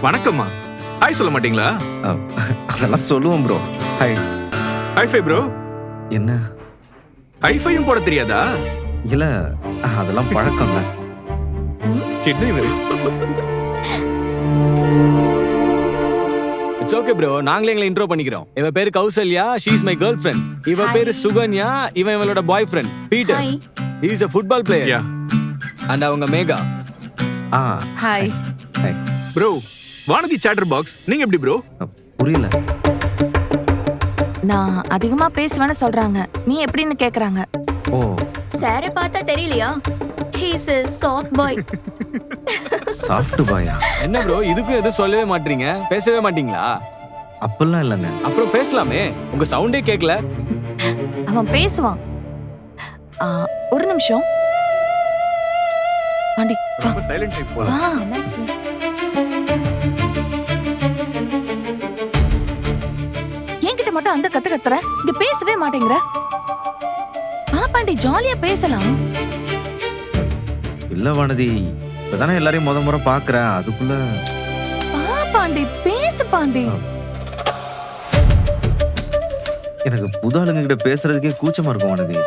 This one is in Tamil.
வணக்கம்மா. ஹாய் சொல்ல மாட்டீங்களா? அதெல்லாம் சொல்லுவோம் ப்ரோ. ஹாய். Hi-fi bro. என்ன? ஹைஃபையும் போட தெரியாதா? இல்ல, அதெல்லாம் பழக்கங்க. என்ன இவரு? இட்ஸ் ஓகே ப்ரோ, நாங்களே எங்களை இன்ட்ரோ பண்ணிக்கிறோம். இவ பேரு Kausalya, she is my girlfriend. இவ பேரு சுகன்யா, இவன் இவளோட boyfriend Peter. Hi. He is a football player. Yeah. And அவங்க Megha. Hi. Hi. Bro, Vanathi chatterbox. நீங்க எப்படி ப்ரோ? புரியல. நான் அதிகமா பேசுவேன்னு சொல்றாங்க. நீ எப்படின்னு கேக்குறாங்க. ஓ, சாரை பார்த்தா தெரியலையா? He's a soft boy. Soft பாயா? என்ன ப்ரோ, இதுக்கும் எதுவும் சொல்லவே மாட்டீங்க, பேசவே மாட்டீங்களா? அப்பெல்லாம் இல்லைங்க. அப்புறம் பேசலாமே, உங்க சவுண்டே கேட்கல. அவன் பேசுவான். ஒரு நிமிஷம். பாண்டி வா. ரொம்ப சைலண்ட் டைப் போல. வா. என்கிட்ட மட்டும் அந்த கத்து கத்துற, இங்க பேசவே மாட்டேங்கிற. வா பாண்டி, ஜாலியா பேசலாம். இல்ல வானதி, இப்பதானே எல்லாரையும் முறை பாக்குறேன், அதுக்குள்ள. வா பாண்டி, பேசு பாண்டி. எனக்கு புது ஆளுங்க கிட்ட பேசுறதுக்கே கூச்சமா இருக்கும் வானதி.